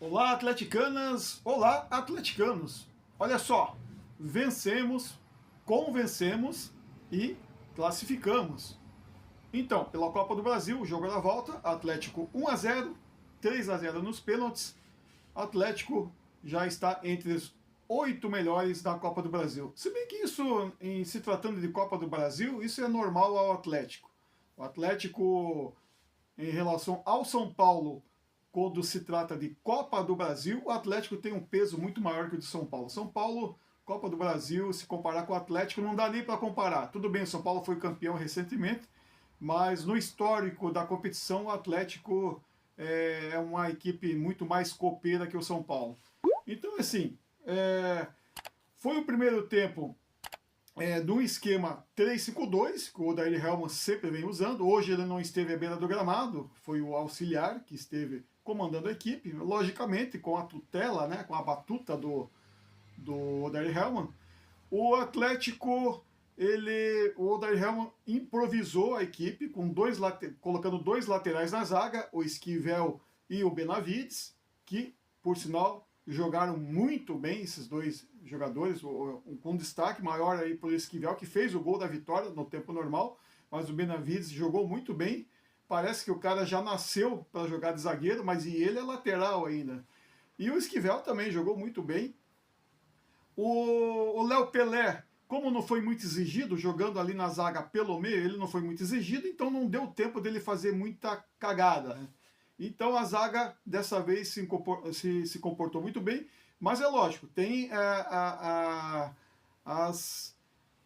Olá, atleticanas! Olá, atleticanos! Olha só, vencemos, convencemos e classificamos. Então, pela Copa do Brasil, o jogo da volta, Atlético 1-0, 3-0 nos pênaltis. Atlético já está entre os 8 melhores da Copa do Brasil. Se bem que isso, em se tratando de Copa do Brasil, isso é normal ao Atlético. O Atlético, em relação ao São Paulo, quando se trata de Copa do Brasil, o Atlético tem um peso muito maior que o de São Paulo. São Paulo, Copa do Brasil, se comparar com o Atlético, não dá nem para comparar. Tudo bem, o São Paulo foi campeão recentemente, mas no histórico da competição, o Atlético é uma equipe muito mais copeira que o São Paulo. Então, assim, foi o primeiro tempo no esquema 3-5-2, que o Odair Hellmann sempre vem usando. Hoje ele não esteve à beira do gramado, foi o auxiliar que esteve comandando a equipe, logicamente com a tutela, né, com a batuta do Odair Hellmann. O Atlético, o Odair Hellmann improvisou a equipe com colocando dois laterais na zaga, o Esquivel e o Benavides, que, por sinal, jogaram muito bem esses dois jogadores, com destaque maior aí para o Esquivel, que fez o gol da vitória no tempo normal, mas o Benavides jogou muito bem. Parece que o cara já nasceu para jogar de zagueiro, mas e ele é lateral ainda. E o Esquivel também jogou muito bem. O Léo Pelé, como não foi muito exigido, jogando ali na zaga pelo meio, ele não foi muito exigido, então não deu tempo dele fazer muita cagada, né? Então a zaga dessa vez se comportou muito bem, mas é lógico, tem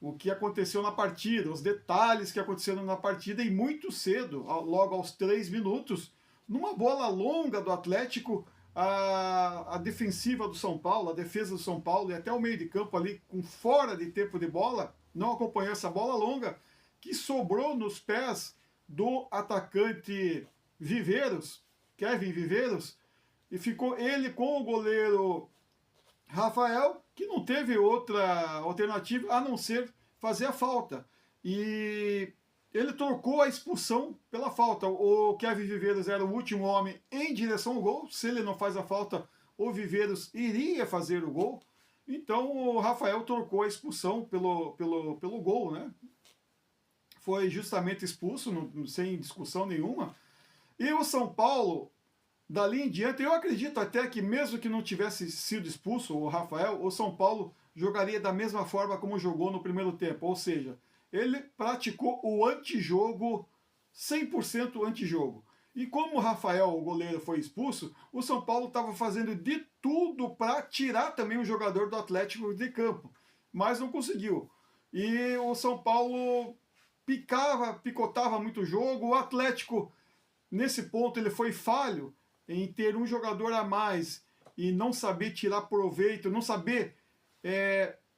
o que aconteceu na partida, os detalhes que aconteceram na partida, e muito cedo, logo aos 3 minutos, numa bola longa do Atlético, a defensiva do São Paulo, a defesa do São Paulo e até o meio de campo ali, com fora de tempo de bola, não acompanhou essa bola longa, que sobrou nos pés do atacante Kevin Viveiros, e ficou ele com o goleiro Rafael, que não teve outra alternativa a não ser fazer a falta. E ele trocou a expulsão pela falta. O Kevin Viveiros era o último homem em direção ao gol. Se ele não faz a falta, o Viveiros iria fazer o gol. Então o Rafael trocou a expulsão pelo gol, né? Foi justamente expulso, sem discussão nenhuma. E o São Paulo, dali em diante, eu acredito até que mesmo que não tivesse sido expulso o Rafael, o São Paulo jogaria da mesma forma como jogou no primeiro tempo. Ou seja, ele praticou o antijogo, 100% antijogo. E como o Rafael, o goleiro, foi expulso, o São Paulo estava fazendo de tudo para tirar também o jogador do Atlético de campo, mas não conseguiu. E o São Paulo picotava muito o jogo. O Atlético, nesse ponto, ele foi falho em ter um jogador a mais e não saber tirar proveito, não saber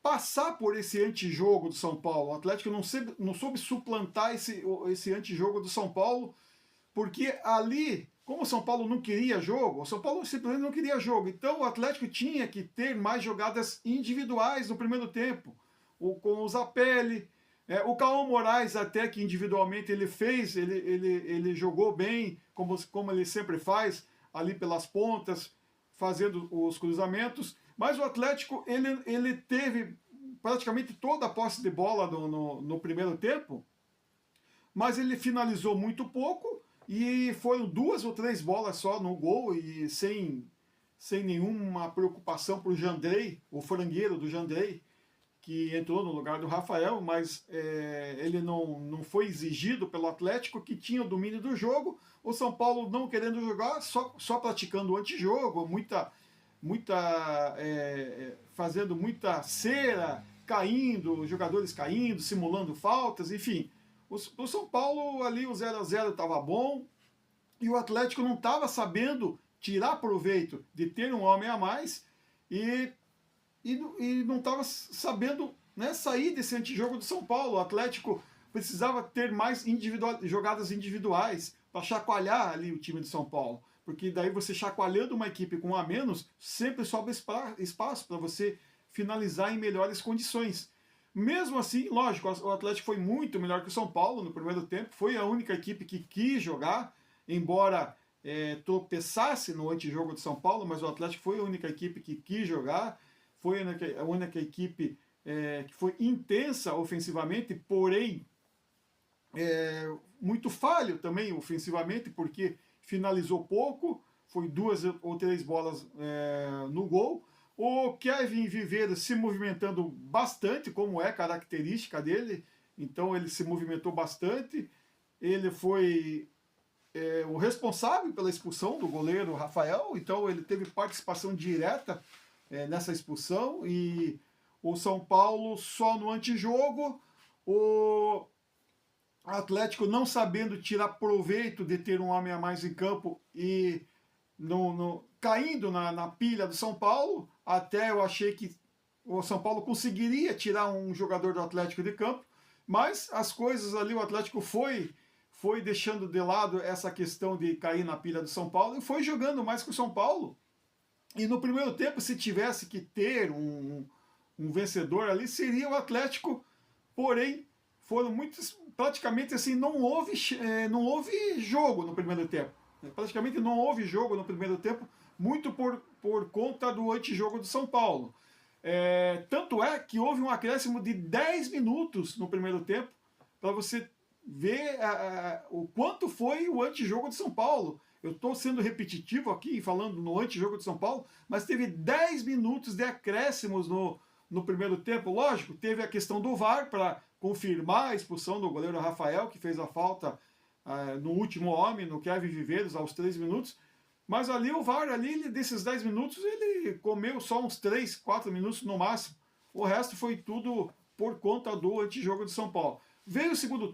passar por esse antijogo do São Paulo. O Atlético não soube suplantar esse antijogo do São Paulo, porque ali, como o São Paulo não queria jogo, o São Paulo simplesmente não queria jogo, então o Atlético tinha que ter mais jogadas individuais no primeiro tempo, com o Zapelli, o Caô Moraes, até que individualmente ele jogou bem, como ele sempre faz, ali pelas pontas, fazendo os cruzamentos, mas o Atlético ele teve praticamente toda a posse de bola no primeiro tempo, mas ele finalizou muito pouco, e foram 2 ou 3 bolas só no gol, e sem nenhuma preocupação para o Jandrei, o frangueiro do Jandrei, que entrou no lugar do Rafael, mas ele não foi exigido pelo Atlético, que tinha o domínio do jogo. O São Paulo não querendo jogar, só praticando o antijogo, fazendo muita cera, caindo, jogadores caindo, simulando faltas, enfim. O São Paulo ali, o 0-0 estava bom, e o Atlético não estava sabendo tirar proveito de ter um homem a mais, e não estava sabendo, né, sair desse antijogo do São Paulo. O Atlético precisava ter mais jogadas individuais para chacoalhar ali o time de São Paulo, porque daí você chacoalhando uma equipe com um a menos, sempre sobra espaço para você finalizar em melhores condições. Mesmo assim, lógico, o Atlético foi muito melhor que o São Paulo no primeiro tempo, foi a única equipe que quis jogar, embora tropeçasse no antijogo de São Paulo, mas o Atlético foi a única equipe que quis jogar, foi a única equipe que foi intensa ofensivamente, porém muito falho também ofensivamente, porque finalizou pouco, foi 2 ou 3 bolas no gol. O Kevin Viveiro se movimentando bastante, como é característica dele, então ele se movimentou bastante. Ele foi o responsável pela expulsão do goleiro Rafael, então ele teve participação direta nessa expulsão. E o São Paulo só no antijogo, o Atlético não sabendo tirar proveito de ter um homem a mais em campo e caindo na pilha do São Paulo. Até eu achei que o São Paulo conseguiria tirar um jogador do Atlético de campo, mas as coisas ali, o Atlético foi deixando de lado essa questão de cair na pilha do São Paulo e foi jogando mais com o São Paulo. E no primeiro tempo, se tivesse que ter um vencedor ali, seria o Atlético, porém foram muitos, praticamente assim, não houve jogo no primeiro tempo. Praticamente não houve jogo no primeiro tempo, muito por conta do antijogo do São Paulo. Tanto é que houve um acréscimo de 10 minutos no primeiro tempo, para você ver o quanto foi o antijogo de São Paulo. Eu estou sendo repetitivo aqui, falando no antijogo de São Paulo, mas teve 10 minutos de acréscimos no primeiro tempo. Lógico, teve a questão do VAR para confirmar a expulsão do goleiro Rafael, que fez a falta no último homem, no Kevin Viveiros, aos 3 minutos. Mas ali o VAR, desses 10 minutos, ele comeu só uns 3, 4 minutos no máximo. O resto foi tudo por conta do antijogo de São Paulo. Veio o segundo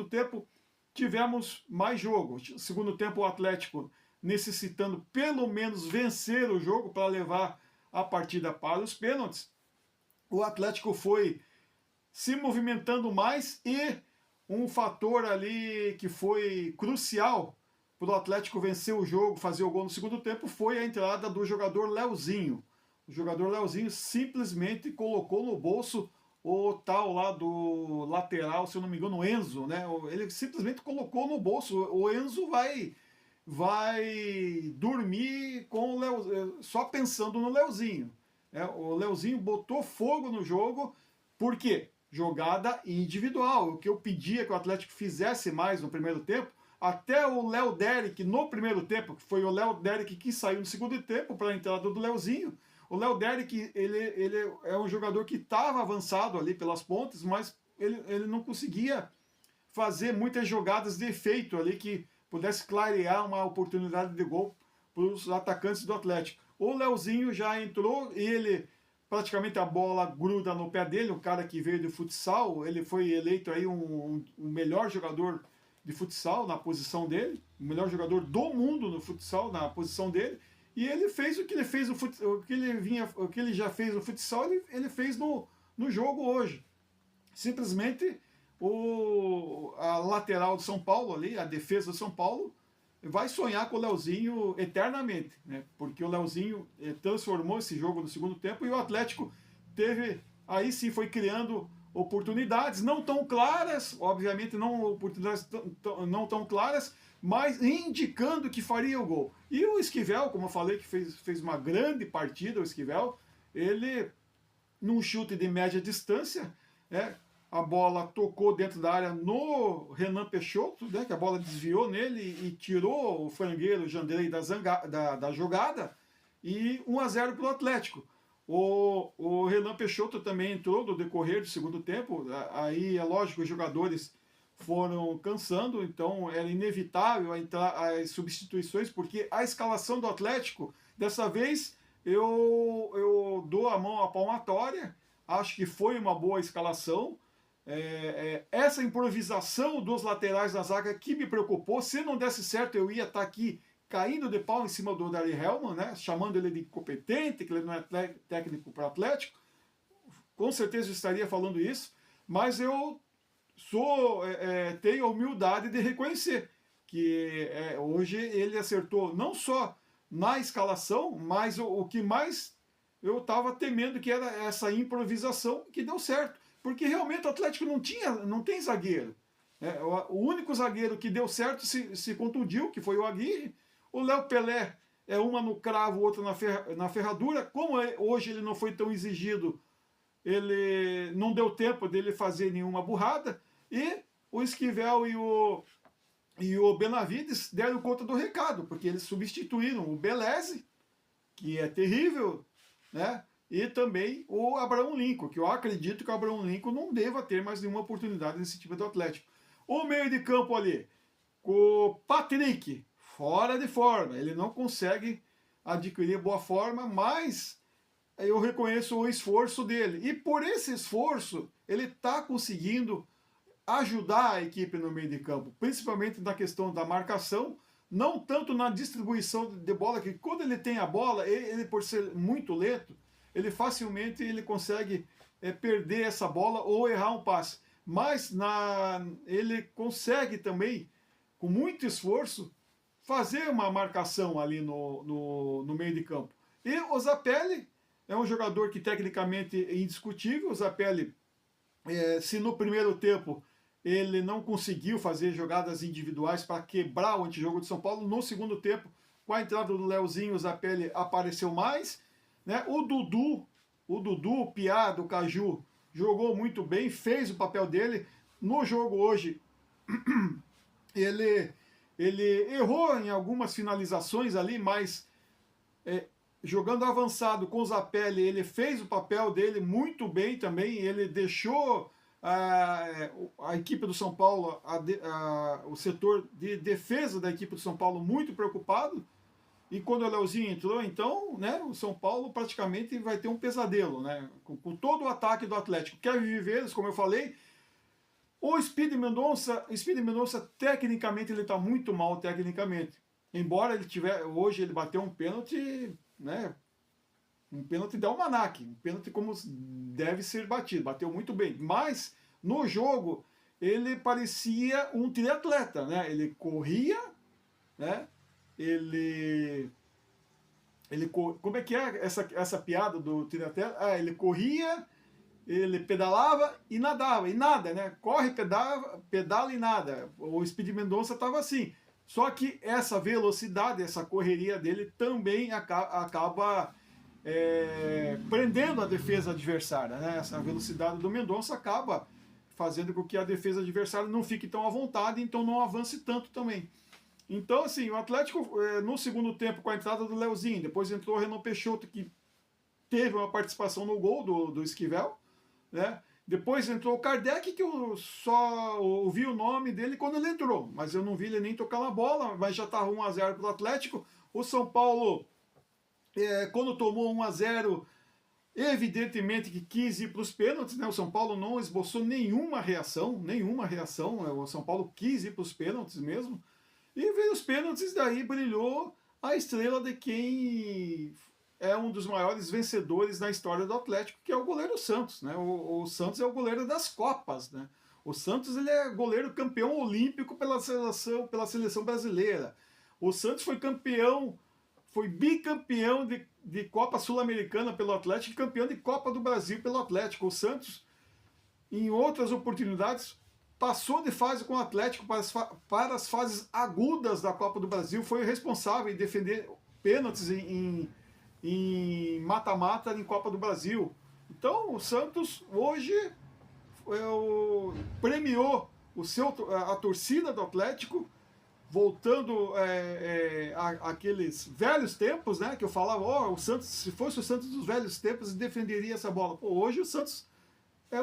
tempo tivemos mais jogo. Segundo tempo o Atlético necessitando pelo menos vencer o jogo para levar a partida para os pênaltis. O Atlético foi se movimentando mais e um fator ali que foi crucial para o Atlético vencer o jogo, fazer o gol no segundo tempo, foi a entrada do jogador Leozinho. O jogador Leozinho simplesmente colocou no bolso o tal lá do lateral, se eu não me engano, o Enzo, né? Ele simplesmente colocou no bolso. O Enzo vai dormir com só pensando no Leozinho. O Leozinho botou fogo no jogo, por quê? Jogada individual. O que eu pedia que o Atlético fizesse mais no primeiro tempo, até o Léo Derek no primeiro tempo, que foi o Léo Derek que saiu no segundo tempo para a entrada do Leozinho. O Léo Derek, ele é um jogador que estava avançado ali pelas pontas, mas ele não conseguia fazer muitas jogadas de efeito ali que pudesse clarear uma oportunidade de gol para os atacantes do Atlético. O Leozinho já entrou e ele praticamente a bola gruda no pé dele, um cara que veio do futsal, ele foi eleito aí o melhor jogador de futsal na posição dele, o melhor jogador do mundo no futsal na posição dele, e ele fez o que ele fez o que ele já fez no futsal, ele fez no jogo hoje. Simplesmente a lateral de São Paulo ali, a defesa de São Paulo, vai sonhar com o Leozinho eternamente, né? Porque o Leozinho transformou esse jogo no segundo tempo e o Atlético aí sim foi criando oportunidades não tão claras, obviamente não oportunidades não tão claras, mas indicando que faria o gol. E o Esquivel, como eu falei, que fez uma grande partida, o Esquivel, ele num chute de média distância, a bola tocou dentro da área no Renan Peixoto, né, que a bola desviou nele e tirou o frangueiro Jandrei da jogada, e 1-0 para o Atlético. O Renan Peixoto também entrou no decorrer do segundo tempo, aí é lógico, os jogadores foram cansando, então era inevitável as substituições, porque a escalação do Atlético, dessa vez, eu dou a mão à palmatória, acho que foi uma boa escalação. Essa improvisação dos laterais da zaga que me preocupou. Se não desse certo, eu ia estar aqui caindo de pau em cima do Dari Hellman, né, chamando ele de incompetente, que ele não é técnico para o Atlético. Com certeza eu estaria falando isso, mas eu tenho a humildade de reconhecer que hoje ele acertou não só na escalação, mas o que mais eu estava temendo, que era essa improvisação, que deu certo. Porque realmente o Atlético não tem zagueiro. O único zagueiro que deu certo se contundiu, que foi o Aguirre. O Léo Pelé é uma no cravo, outra na ferradura. Como hoje ele não foi tão exigido, ele não deu tempo dele fazer nenhuma burrada. E o Esquivel e o Benavides deram conta do recado, porque eles substituíram o Beleze, que é terrível, né? E também o Abraham Lincoln, que eu acredito que o Abraham Lincoln não deva ter mais nenhuma oportunidade nesse time do Atlético. O meio de campo ali, com o Patrick, fora de forma, ele não consegue adquirir boa forma, mas eu reconheço o esforço dele. E por esse esforço, ele está conseguindo ajudar a equipe no meio de campo, principalmente na questão da marcação, não tanto na distribuição de bola, que quando ele tem a bola, ele por ser muito lento, ele facilmente ele consegue perder essa bola ou errar um passe. Mas ele consegue também, com muito esforço, fazer uma marcação ali no meio de campo. E o Zapelli é um jogador que tecnicamente é indiscutível. O Zapelli, se no primeiro tempo ele não conseguiu fazer jogadas individuais para quebrar o antijogo de São Paulo, no segundo tempo, com a entrada do Leozinho, o Zapelli apareceu mais. Né? O Dudu, o Piá do Caju, jogou muito bem, fez o papel dele. No jogo hoje, ele errou em algumas finalizações ali, mas jogando avançado com o Zapelli, ele fez o papel dele muito bem também. Ele deixou a equipe do São Paulo, o setor de defesa da equipe do São Paulo muito preocupado. E quando o Leozinho entrou, então, né, o São Paulo praticamente vai ter um pesadelo, né, com todo o ataque do Atlético. Kevin Viveros, como eu falei, o Speedy Mendonça, tecnicamente, ele está muito mal tecnicamente. Embora hoje ele bateu um pênalti, né, um pênalti da almanaque, um pênalti como deve ser batido, bateu muito bem. Mas, no jogo, ele parecia um triatleta, né, ele corria, né, como é que é essa piada do triatleta? Ele corria, ele pedalava e nadava, e nada, né? Corre, pedala e nada. O Speedy Mendonça estava assim. Só que essa velocidade, essa correria dele também acaba prendendo a defesa adversária, né? Essa velocidade do Mendonça acaba fazendo com que a defesa adversária não fique tão à vontade, então não avance tanto também. Então, assim, o Atlético, no segundo tempo, com a entrada do Leozinho, depois entrou o Renan Peixoto, que teve uma participação no gol do Esquivel, né? Depois entrou o Kardec, que eu só ouvi o nome dele quando ele entrou, mas eu não vi ele nem tocar na bola, mas já estava 1-0 para o Atlético. O São Paulo, quando tomou 1-0, evidentemente que quis ir para os pênaltis, né? O São Paulo não esboçou nenhuma reação, o São Paulo quis ir para os pênaltis mesmo. E veio os pênaltis, daí brilhou a estrela de quem é um dos maiores vencedores na história do Atlético, que é o goleiro Santos, né? O Santos é o goleiro das Copas, né? O Santos, ele é goleiro campeão olímpico pela seleção brasileira. O Santos foi bicampeão de Copa Sul-Americana pelo Atlético e campeão de Copa do Brasil pelo Atlético. O Santos, em outras oportunidades, passou de fase com o Atlético para as fases agudas da Copa do Brasil, foi responsável em defender pênaltis em mata-mata em Copa do Brasil. Então o Santos hoje premiou a torcida do Atlético, voltando àqueles velhos tempos, né, que eu falava, o Santos, se fosse o Santos dos velhos tempos, defenderia essa bola. Pô, hoje o Santos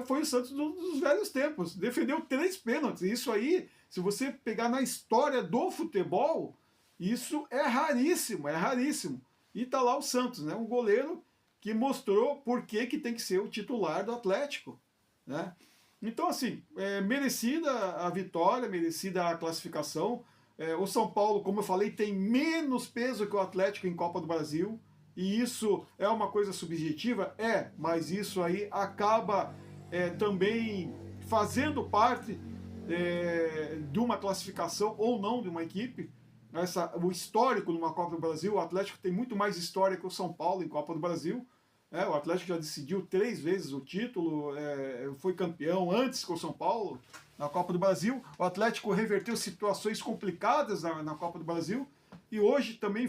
foi o Santos dos velhos tempos, defendeu 3 pênaltis. Isso aí, se você pegar na história do futebol, isso é raríssimo, é raríssimo. E tá lá o Santos, né? Um goleiro que mostrou por que tem que ser o titular do Atlético, né? Então, assim, merecida a vitória, merecida a classificação. O São Paulo, como eu falei, tem menos peso que o Atlético em Copa do Brasil, e isso é uma coisa subjetiva? Mas isso aí acaba também fazendo parte de uma classificação ou não de uma equipe. O histórico numa Copa do Brasil, o Atlético tem muito mais história que o São Paulo em Copa do Brasil. O Atlético já decidiu 3 vezes o título, foi campeão antes que o São Paulo na Copa do Brasil. O Atlético reverteu situações complicadas na Copa do Brasil. e hoje também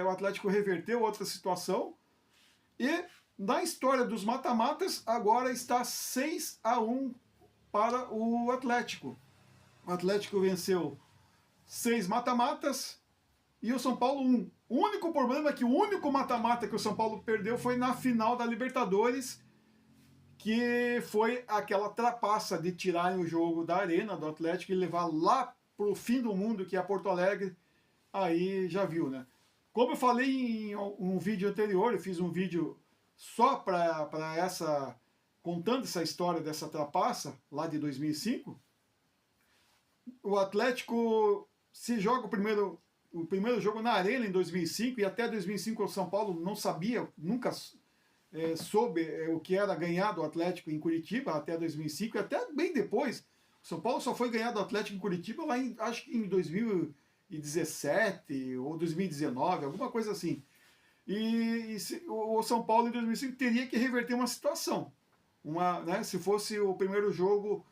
o Atlético reverteu outra situação, e na história dos mata-matas agora está 6-1 para o Atlético. O Atlético venceu 6 mata-matas e o São Paulo 1. O único problema é que o único mata-mata que o São Paulo perdeu foi na final da Libertadores, que foi aquela trapaça de tirarem o jogo da arena do Atlético e levar lá pro fim do mundo, que é Porto Alegre. Aí já viu, né? Como eu falei em um vídeo anterior, eu fiz um vídeo só para contando essa história dessa trapaça lá de 2005. O Atlético se joga o primeiro jogo na arena em 2005, e até 2005 o São Paulo não sabia, nunca soube o que era ganhar do Atlético em Curitiba até 2005, e até bem depois. O São Paulo só foi ganhar do Atlético em Curitiba lá acho que em 2017 ou 2019, alguma coisa assim. O São Paulo em 2005 teria que reverter uma situação. Né, se fosse o primeiro jogo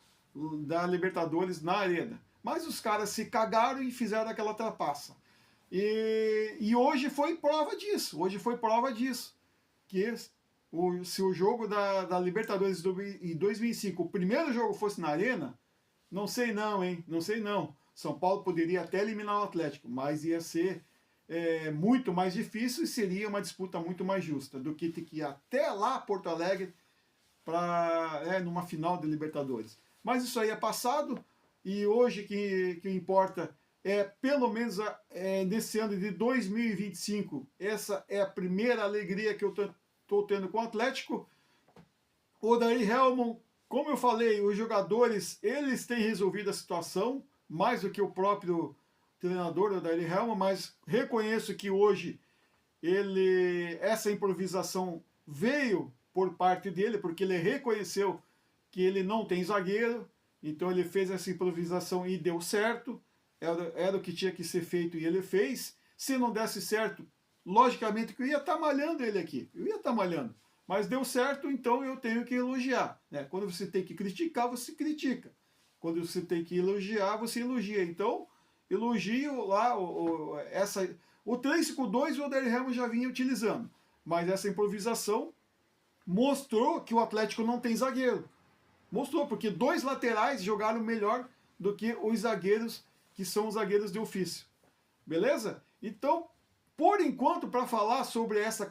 da Libertadores na arena. Mas os caras se cagaram e fizeram aquela trapaça. E hoje foi prova disso. Hoje foi prova disso. Que se o jogo da Libertadores em 2005, o primeiro jogo fosse na arena, não sei não, hein? Não sei não. São Paulo poderia até eliminar o Atlético, mas ia ser muito mais difícil e seria uma disputa muito mais justa do que ter que ir até lá Porto Alegre numa final de Libertadores. Mas isso aí é passado, e hoje que importa é, pelo menos nesse ano de 2025, essa é a primeira alegria que eu estou tendo com o Atlético. O Odair Hellmann, como eu falei, os jogadores, eles têm resolvido a situação, mais do que o próprio treinador, o Odair Hellmann, mas reconheço que hoje essa improvisação veio por parte dele, porque ele reconheceu que ele não tem zagueiro, então ele fez essa improvisação e deu certo, era o que tinha que ser feito e ele fez. Se não desse certo, logicamente que eu ia estar malhando ele aqui, mas deu certo, então eu tenho que elogiar, né? Quando você tem que criticar, você critica, quando você tem que elogiar, você elogia. Então, elogio lá o 3-5-2 o Odair Hellmann já vinha utilizando, mas essa improvisação mostrou que o Atlético não tem zagueiro. Mostrou, porque 2 laterais jogaram melhor do que os zagueiros, que são os zagueiros de ofício. Beleza? Então, por enquanto, para falar sobre essa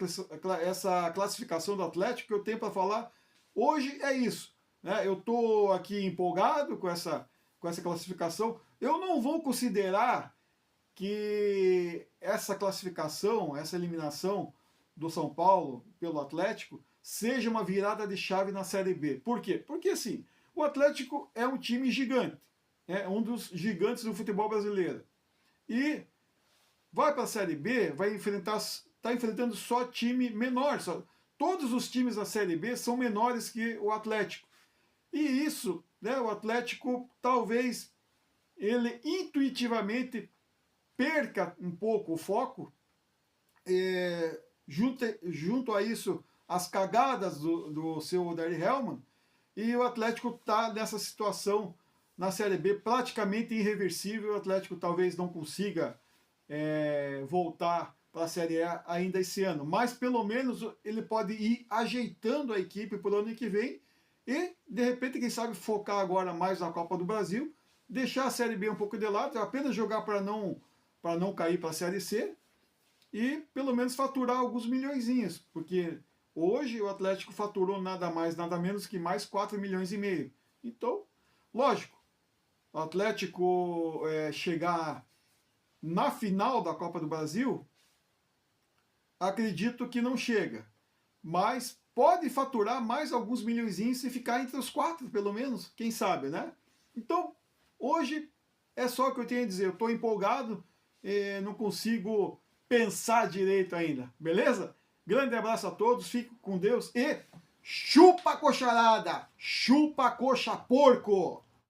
classificação do Atlético, que eu tenho para falar hoje é isso. Né? Eu estou aqui empolgado com essa classificação. Eu não vou considerar que essa classificação, essa eliminação do São Paulo pelo Atlético, seja uma virada de chave na Série B. Por quê? Porque, assim, o Atlético é um time gigante, é um dos gigantes do futebol brasileiro. E vai para a Série B, está enfrentando só time menor. Todos os times da Série B são menores que o Atlético. E isso, né, o Atlético, talvez, ele intuitivamente perca um pouco o foco, junto a isso, as cagadas do seu Odair Hellmann, e o Atlético está nessa situação na Série B praticamente irreversível. O Atlético talvez não consiga voltar para a Série A ainda esse ano, mas pelo menos ele pode ir ajeitando a equipe para o ano que vem e, de repente, quem sabe focar agora mais na Copa do Brasil, deixar a Série B um pouco de lado, apenas jogar para não cair para a Série C e pelo menos faturar alguns milhõezinhos, porque hoje o Atlético faturou nada mais, nada menos que mais 4,5 milhões. Então, lógico, o Atlético chegar na final da Copa do Brasil, acredito que não chega, mas pode faturar mais alguns milhõezinhos e ficar entre os 4, pelo menos, quem sabe, né? Então, hoje é só o que eu tenho a dizer. Eu estou empolgado, não consigo pensar direito ainda, beleza? Grande abraço a todos, fico com Deus e chupa a coxarada, chupa a coxa porco!